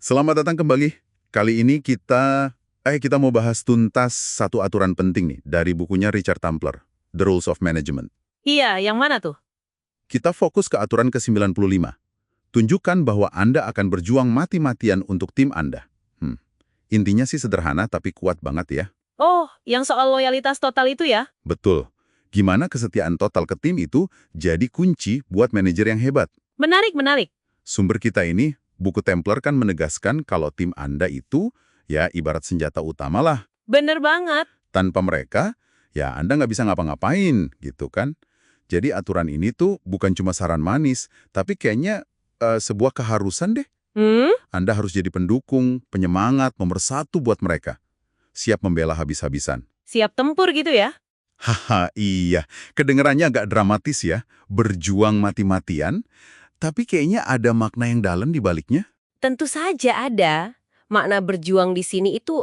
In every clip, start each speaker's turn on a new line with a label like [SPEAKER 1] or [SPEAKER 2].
[SPEAKER 1] Selamat datang kembali. Kali ini kita mau bahas tuntas satu aturan penting nih dari bukunya Richard Tampler, The Rules of Management.
[SPEAKER 2] Iya, yang mana tuh?
[SPEAKER 1] Kita fokus ke aturan ke-95. Tunjukkan bahwa Anda akan berjuang mati-matian untuk tim Anda. Intinya sih sederhana tapi kuat banget ya.
[SPEAKER 2] Oh, yang soal loyalitas total itu ya?
[SPEAKER 1] Betul. Gimana kesetiaan total ke tim itu jadi kunci buat manajer yang hebat.
[SPEAKER 2] Menarik, menarik.
[SPEAKER 1] Sumber kita ini, buku Templar kan menegaskan kalau tim Anda itu ya ibarat senjata utama lah.
[SPEAKER 2] Bener banget.
[SPEAKER 1] Tanpa mereka, ya Anda nggak bisa ngapa-ngapain, gitu kan. Jadi aturan ini tuh bukan cuma saran manis, tapi kayaknya sebuah keharusan deh.
[SPEAKER 2] Hmm?
[SPEAKER 1] Anda harus jadi pendukung, penyemangat, nomor satu buat mereka. Siap membela habis-habisan.
[SPEAKER 2] Siap tempur gitu ya?
[SPEAKER 1] Haha, iya. Kedengerannya agak dramatis ya, berjuang mati-matian, tapi kayaknya ada makna yang dalam di baliknya.
[SPEAKER 2] Tentu saja ada. Makna berjuang di sini itu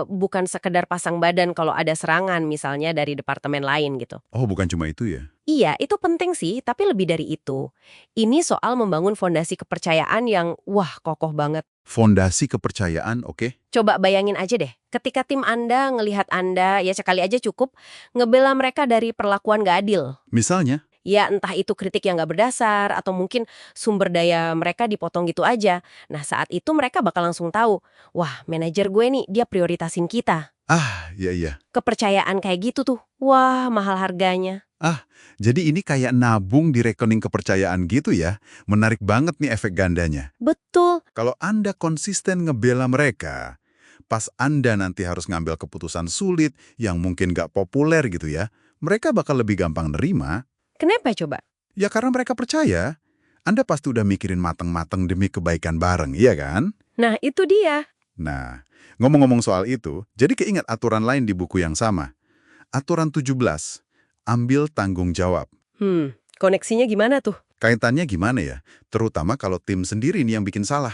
[SPEAKER 2] bukan sekedar pasang badan kalau ada serangan misalnya dari departemen lain gitu.
[SPEAKER 1] Oh, bukan cuma itu ya?
[SPEAKER 2] Iya, itu penting sih, tapi lebih dari itu. Ini soal membangun fondasi kepercayaan yang, wah, kokoh banget.
[SPEAKER 1] Fondasi kepercayaan, oke?
[SPEAKER 2] Coba bayangin aja deh, ketika tim Anda ngelihat Anda, ya sekali aja cukup, ngebela mereka dari perlakuan gak adil.
[SPEAKER 1] Misalnya,
[SPEAKER 2] Ya entah itu kritik yang nggak berdasar atau mungkin sumber daya mereka dipotong gitu aja. Nah saat itu mereka bakal langsung tahu, wah manajer gue nih dia prioritasin kita.
[SPEAKER 1] iya.
[SPEAKER 2] Kepercayaan kayak gitu tuh, wah mahal harganya.
[SPEAKER 1] Jadi ini kayak nabung di rekening kepercayaan gitu ya. Menarik banget nih efek gandanya.
[SPEAKER 2] Betul,
[SPEAKER 1] Kalau Anda konsisten ngebela mereka, pas Anda nanti harus ngambil keputusan sulit yang mungkin nggak populer gitu ya, mereka bakal lebih gampang nerima.
[SPEAKER 2] kenapa coba?
[SPEAKER 1] Ya karena mereka percaya, Anda pasti udah mikirin mateng-mateng demi kebaikan bareng, iya kan?
[SPEAKER 2] Nah itu dia.
[SPEAKER 1] Nah, ngomong-ngomong soal itu, jadi keingat aturan lain di buku yang sama. Aturan 17, ambil tanggung jawab.
[SPEAKER 2] Koneksinya gimana tuh?
[SPEAKER 1] Kaitannya gimana ya? Terutama kalau tim sendiri nih yang bikin salah.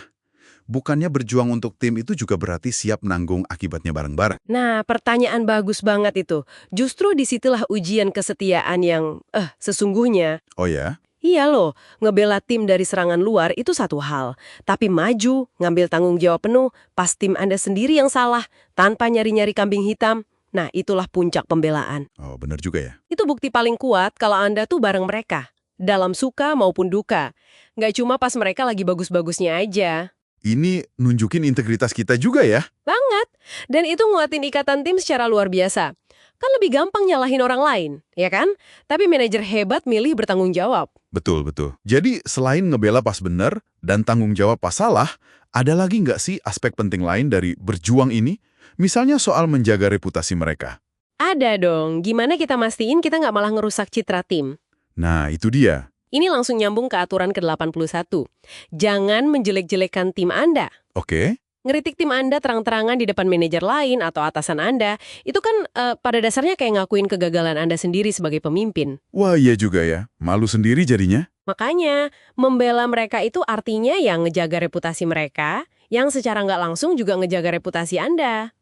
[SPEAKER 1] Bukannya berjuang untuk tim itu juga berarti siap nanggung akibatnya bareng-bareng.
[SPEAKER 2] Nah pertanyaan bagus banget itu. Justru disitulah ujian kesetiaan yang, sesungguhnya.
[SPEAKER 1] Oh ya?
[SPEAKER 2] Iya loh, ngebela tim dari serangan luar itu satu hal. Tapi maju, ngambil tanggung jawab penuh, pas tim Anda sendiri yang salah, tanpa nyari-nyari kambing hitam. Nah, itulah puncak pembelaan.
[SPEAKER 1] Oh, benar juga ya.
[SPEAKER 2] Itu bukti paling kuat kalau Anda tuh bareng mereka. Dalam suka maupun duka. Nggak cuma pas mereka lagi bagus-bagusnya aja.
[SPEAKER 1] Ini nunjukin integritas kita juga ya?
[SPEAKER 2] Banget. Dan itu nguatin ikatan tim secara luar biasa. Kan lebih gampang nyalahin orang lain, ya kan? Tapi manajer hebat milih bertanggung jawab.
[SPEAKER 1] Betul. Jadi selain ngebela pas benar dan tanggung jawab pas salah, ada lagi nggak sih aspek penting lain dari berjuang ini? Misalnya soal menjaga reputasi mereka.
[SPEAKER 2] Ada dong, gimana kita mastiin kita nggak malah ngerusak citra tim?
[SPEAKER 1] Nah, itu dia.
[SPEAKER 2] Ini langsung nyambung ke aturan ke-81. Jangan menjelek-jelekan tim Anda.
[SPEAKER 1] Oke.
[SPEAKER 2] Ngeritik tim Anda terang-terangan di depan manajer lain atau atasan Anda, itu kan pada dasarnya kayak ngakuin kegagalan Anda sendiri sebagai pemimpin.
[SPEAKER 1] Wah, iya juga ya. Malu sendiri jadinya.
[SPEAKER 2] Makanya, membela mereka itu artinya yang ngejaga reputasi mereka, yang secara nggak langsung juga ngejaga reputasi Anda.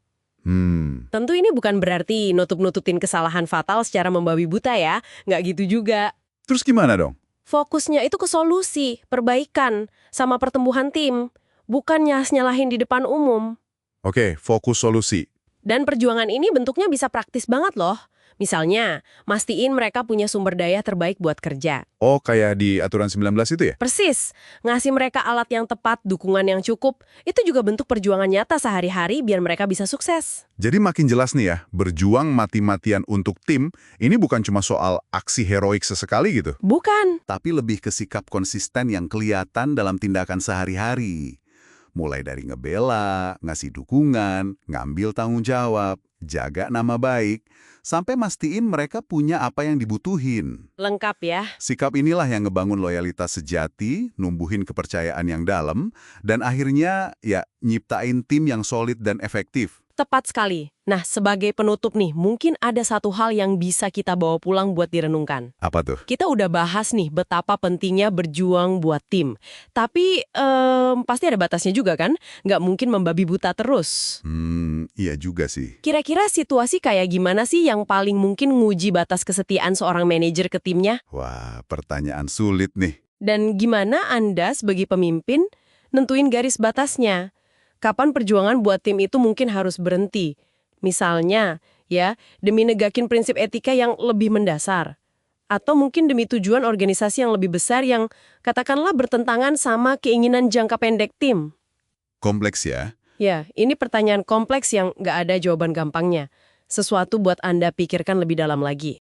[SPEAKER 2] Tentu ini bukan berarti nutup-nutupin kesalahan fatal secara membabi buta ya, nggak gitu juga.
[SPEAKER 1] Terus gimana dong?
[SPEAKER 2] Fokusnya itu ke solusi, perbaikan, sama pertumbuhan tim. Bukan nyalahin di depan umum.
[SPEAKER 1] Oke, fokus solusi.
[SPEAKER 2] Dan perjuangan ini bentuknya bisa praktis banget loh. Misalnya, mastiin mereka punya sumber daya terbaik buat kerja.
[SPEAKER 1] Oh, kayak di aturan 19 itu ya?
[SPEAKER 2] Persis, ngasih mereka alat yang tepat, dukungan yang cukup, itu juga bentuk perjuangan nyata sehari-hari biar mereka bisa sukses.
[SPEAKER 1] Jadi makin jelas nih ya, berjuang mati-matian untuk tim, ini bukan cuma soal aksi heroik sesekali gitu.
[SPEAKER 2] Bukan.
[SPEAKER 1] Tapi lebih ke sikap konsisten yang kelihatan dalam tindakan sehari-hari. Mulai dari ngebela, ngasih dukungan, ngambil tanggung jawab, jaga nama baik, sampai mastiin mereka punya apa yang dibutuhin.
[SPEAKER 2] Lengkap ya.
[SPEAKER 1] Sikap inilah yang ngebangun loyalitas sejati, numbuhin kepercayaan yang dalam, dan akhirnya ya nyiptain tim yang solid dan efektif.
[SPEAKER 2] Tepat sekali. Nah, sebagai penutup nih, mungkin ada satu hal yang bisa kita bawa pulang buat direnungkan.
[SPEAKER 1] Apa tuh?
[SPEAKER 2] Kita udah bahas nih betapa pentingnya berjuang buat tim. Tapi pasti ada batasnya juga kan? Nggak mungkin membabi buta terus.
[SPEAKER 1] Iya juga sih.
[SPEAKER 2] Kira-kira situasi kayak gimana sih yang paling mungkin nguji batas kesetiaan seorang manajer ke timnya?
[SPEAKER 1] Wah, pertanyaan sulit nih.
[SPEAKER 2] Dan gimana Anda sebagai pemimpin nentuin garis batasnya? kapan perjuangan buat tim itu mungkin harus berhenti. Misalnya, ya, demi negakin prinsip etika yang lebih mendasar. Atau mungkin demi tujuan organisasi yang lebih besar yang katakanlah bertentangan sama keinginan jangka pendek tim.
[SPEAKER 1] Kompleks ya.
[SPEAKER 2] Ya, ini pertanyaan kompleks yang nggak ada jawaban gampangnya. Sesuatu buat Anda pikirkan lebih dalam lagi.